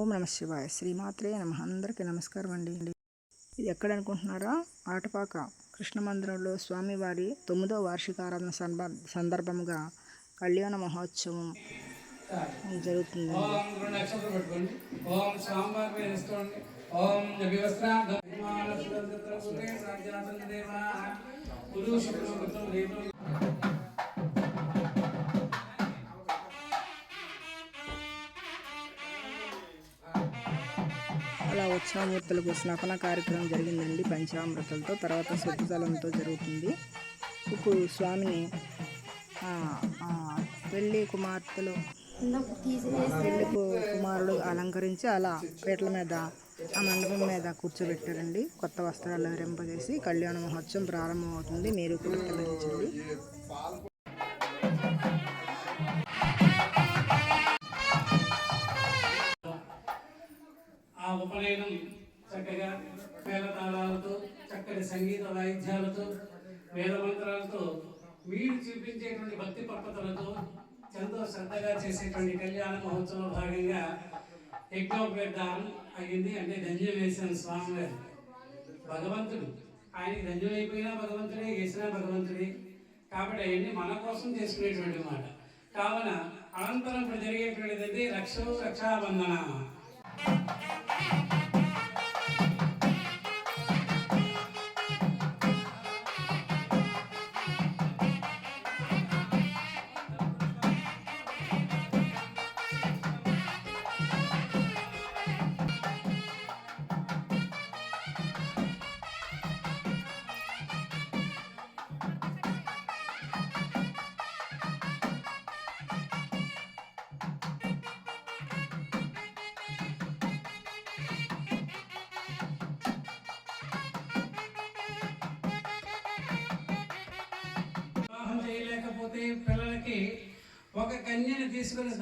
ఓం నమ శివాయ. శ్రీమాత్రే నమః. అందరికీ నమస్కారం అండి. ఇది ఎక్కడ అనుకుంటున్నారా? ఆటపాక కృష్ణ మందిరంలో స్వామివారి 9వ వార్షిక ఆరాధన సందర్భముగా కళ్యాణ మహోత్సవం జరుగుతుంది. అలా ఉత్సవమూర్తులకు స్నపన కార్యక్రమం జరిగిందండి. పంచామృతాలతో, తర్వాత శుద్ధజలంతో జరుగుతుంది. ఇప్పుడు స్వామిని పెళ్లి కుమారుడు అలంకరించి అలా పీటల మీద ఆ మండపం మీద కూర్చోబెట్టారండి. కొత్త వస్త్రాలు రింపజేసి కళ్యాణ మహోత్సవం ప్రారంభమవుతుంది. మీరు కూడా తరలించండి. ఆ ఉపనయనం చక్కగా మేళతాళాలతో, చక్కటి సంగీత వాయిద్యాలతో, వేదమంత్రాలతో, మీరు చూపించేటువంటి భక్తి పద్ధతులతో ఎంతో శ్రద్ధగా చేసేటువంటి కళ్యాణ మహోత్సవం భాగంగా యజ్ఞోపేతానం అయ్యింది. అంటే ధన్యం వేసిన స్వామి గారు భగవంతుడు, ఆయనకి ధన్యం అయిపోయినా భగవంతుడే, వేసినా భగవంతుడే. కాబట్టి అవన్నీ మన కోసం చేసుకునేటువంటి మాట. కావున అనంతరం ఇప్పుడు జరిగేటువంటిది రక్షాబంధన. చేయలేకపోతే పిల్లలకి ఒక కన్యని తీసుకుని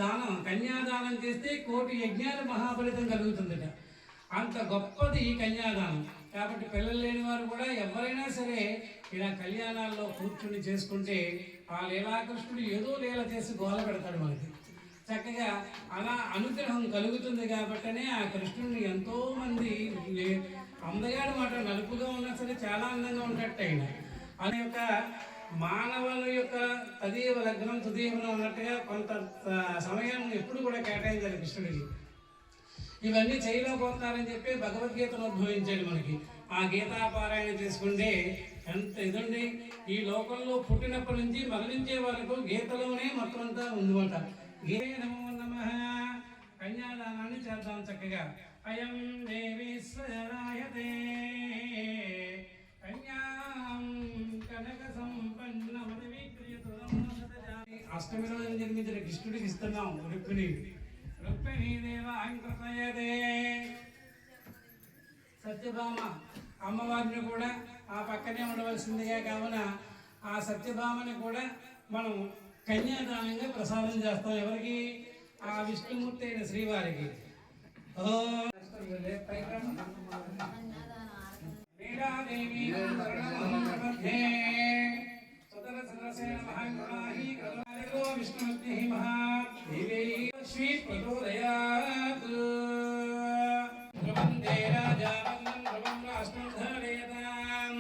కన్యాదానం చేస్తే 1,000,000 యజ్ఞాల మహాఫలితం కలుగుతుందట. అంత గొప్పది ఈ కన్యాదానం. కాబట్టి పిల్లలు లేని వారు కూడా ఎవరైనా సరే ఇలా కళ్యాణాల్లో కూర్చుని చేసుకుంటే ఆ లీలాకృష్ణుడు ఏదో లీల చేసి గోల పెడతాడు మనకి. చక్కగా అలా అనుగ్రహం కలుగుతుంది. కాబట్టనే ఆ కృష్ణుడిని ఎంతో మంది అందగాడి మాట నలుపుగా ఉన్నా సరే చాలా అందంగా ఉన్నట్టు అయినా అది యొక్క మానవుల యొక్క తదీవ లగ్నం తుదీవనం అన్నట్టుగా కొంత సమయం ఎప్పుడు కూడా కేటాయించాలి కృష్ణుడికి. ఇవన్నీ చేయలేకపోతున్నారని చెప్పి భగవద్గీతను ఉద్భవించాడు మనకి. ఆ గీతాపారాయణ చేసుకుంటే ఎంత ఇదండి. ఈ లోకంలో పుట్టినప్పటి నుంచి మరణించే వరకు గీతలోనే మొత్తం అంతా ఉందన్నమాట. గీతే నమో నమః. కన్యాదానాన్ని చేద్దాం చక్కగా. అయం దేవి స్వరాయతే అష్టమి రోజున జన్మించిన కృష్ణుడికి ఇస్తున్నాం. రుక్మిణి సత్యభామ అమ్మవారిని కూడా ఆ పక్కనే ఉండవలసిందిగా. కావున ఆ సత్యభామని కూడా మనం కన్యాదానంగా ప్రసాదం చేస్తాం. ఎవరికి? ఆ విష్ణుమూర్తి అయిన శ్రీవారికి. విష్ణుమూర్తి మహాదేవి ప్రచోదయాత్. ధ్రువందే రాజా వందం ధ్రువం రాష్ట్రం ధారయతాం.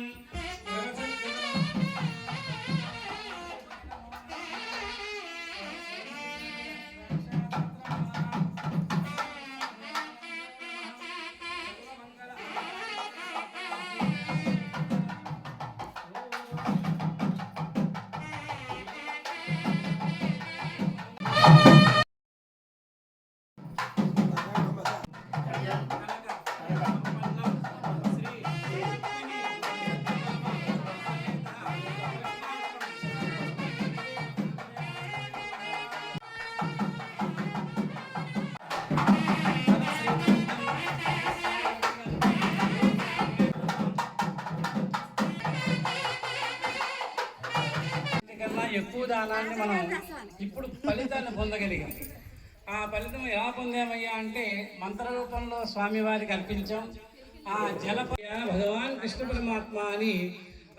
ఎక్కువ దానాన్ని మనం ఇప్పుడు ఫలితాన్ని పొందగలిగాం. ఆ ఫలితం ఎలా పొందామయ్యా అంటే మంత్ర రూపంలో స్వామివారికి అర్పించాం. ఆ జలపయ భగవాన్ కృష్ణ పరమాత్మ అని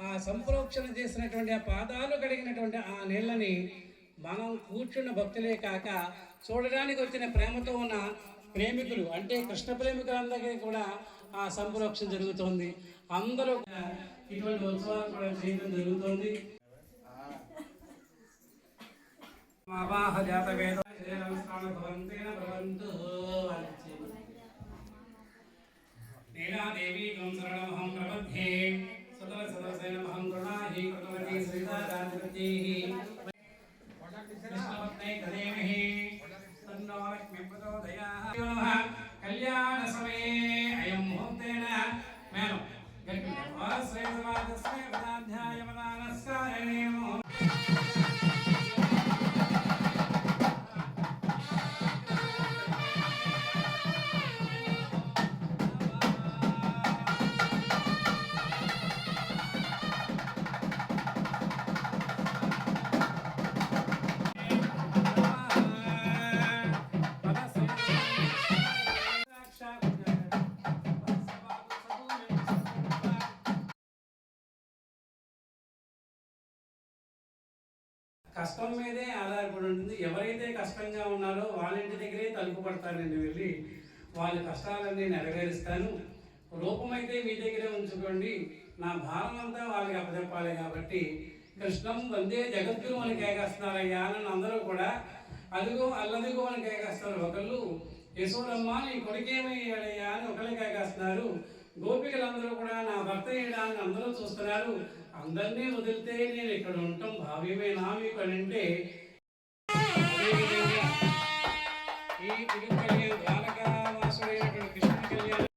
ఆ సంప్రోక్షణ చేసినటువంటి ఆ పాదాలు కడిగినటువంటి ఆ నీళ్ళని మనం కూర్చున్న భక్తులే కాక చూడడానికి వచ్చిన ప్రేమతో ఉన్న ప్రేమికులు అంటే కృష్ణ ప్రేమికులందరికీ కూడా ఆ సంప్రోక్షణ జరుగుతోంది. అందరూ ఇటువంటి ఉత్సవాలు కూడా చేయడం జరుగుతుంది. ఆవాహ జాత వేద భవంతేన భవంతు నీలాదేవి శరణమహం ప్రపద్యే సదర సదరసేనమహం గృణాహి కృతవతి శ్రీదారాజపత్యేహి కృష్ణపత్నే తదేమహి తన్నో లక్ష్మీ ప్రచోదయాత్ కళ్యాణ సమయే అయం ముహూర్తేన మేనం శ్రీ సమాజస్య పదాధ్యాయ పదానస్కారణేమో కష్టం మీదే ఆధారపడి ఉంటుంది. ఎవరైతే కష్టంగా ఉన్నారో వాళ్ళ ఇంటి దగ్గరే తలుపు పడతానండి, వెళ్ళి వాళ్ళ కష్టాలన్నీ నెరవేరుస్తాను. రూపమైతే మీ దగ్గరే ఉంచుకోండి, నా భారం అంతా వాళ్ళకి అప్పచెప్పాలి. కాబట్టి కృష్ణం వందే జగద్గురు అని కేకేస్తున్నారయ్యా అని అందరూ కూడా అదిగో అల్లదిగో అని కేకేస్తారు. ఒకళ్ళు యశోదమ్మ నీ కొడుకేమయ్యాడయ్యా అని ఒకళ్ళు కేకేస్తున్నారు. గోపికలందరూ కూడా నా భర్త ఏడాన్ని అందరూ చూస్తున్నారు. అందరినీ వదిలితే నేను ఇక్కడ ఉండటం భావ్యమేనా మీకు అని అంటే, ఈ తిరుపతి ద్వారకావాసుడైనటువంటి కృష్ణ కళ్యాణం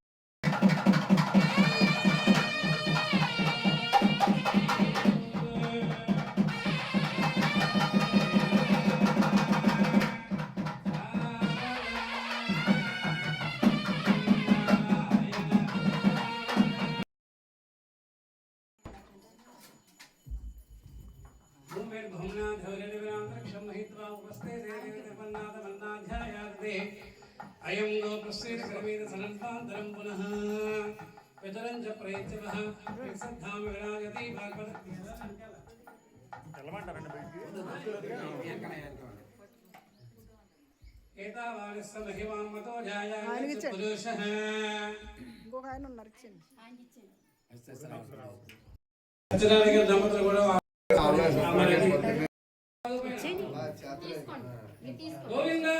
అయం గో ప్రశ్నేత క్రమేణ సనంతాంతరం పునః వితరం చ ప్రయత్నః ప్రసద్ధామ విరాజతి భాగవత ఏతావానిస్స మహిమాం మతో జాయాయ పురుషః ఇంకొక ఆయన ఉన్నారు సత్యనారాయణ దంపతులు కూడా గోవిందా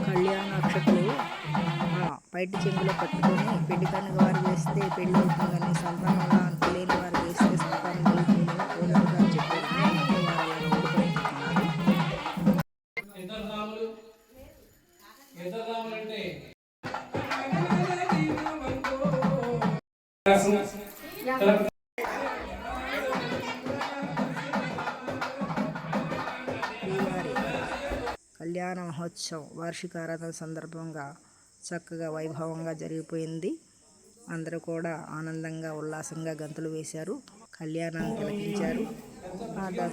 కళ్యాణాక్షతలు బయట చెంగులో పట్టుకొని పెళ్లి కనుక వారు వేస్తే పెళ్లి అవుతుందని, సంతానంగా అనుకోలేని వారు వేస్తే సంతానం కలుగుతుందని పూర్వీకులు చెప్పారు. కళ్యాణ మహోత్సవం వార్షిక ఆరాధన సందర్భంగా చక్కగా వైభవంగా జరిగిపోయింది. అందరూ కూడా ఆనందంగా ఉల్లాసంగా గంతులు వేశారు, కళ్యాణాన్ని తిలకించారు.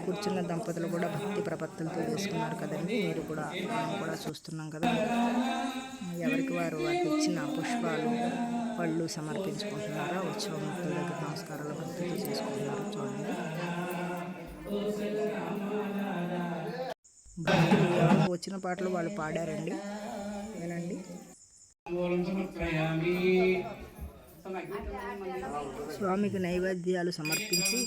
కూర్చున్న దంపతులు కూడా భక్తి ప్రపత్తులతో వేసుకున్నారు కదండి. మీరు కూడా మనం కూడా చూస్తున్నాం కదా. ఎవరికి వారు వారికి ఇచ్చిన పుష్పాలు పళ్ళు సమర్పించుకుంటున్నారా, ఉత్సవమూర్తుల దగ్గర నమస్కారాలు భక్తితో చేసుకుంటున్నారు. చూడండి, భక్తులు వచ్చిన పాటలు వాళ్ళు పాడారండి, వినండి. స్వామికి నైవేద్యాలు సమర్పించి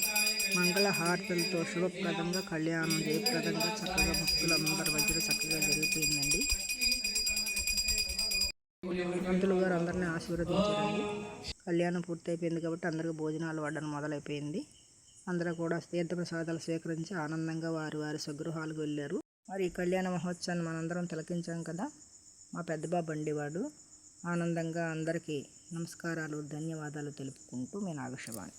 మంగళ హారతులతో శుభప్రదంగా కళ్యాణం జయప్రదంగా చక్కగా భక్తులందరి మధ్యలో చక్కగా జరిగిపోయిందండి. పంతులు గారు అందరినీ ఆశీర్వదించారండి. కళ్యాణం పూర్తయిపోయింది కాబట్టి అందరికీ భోజనాలు వడ్డన మొదలైపోయింది. అందరూ కూడా తీర్థప్రసాదాలు స్వీకరించి ఆనందంగా వారి వారి స్వగృహాలకు వెళ్ళారు. మరి ఈ కళ్యాణ మహోత్సవాన్ని మనందరం తిలకించాం కదా. మా పెద్ద బాబు అండి వాడు. ఆనందంగా అందరికీ నమస్కారాలు ధన్యవాదాలు తెలుపుకుంటూ మీ నాగశవాణి.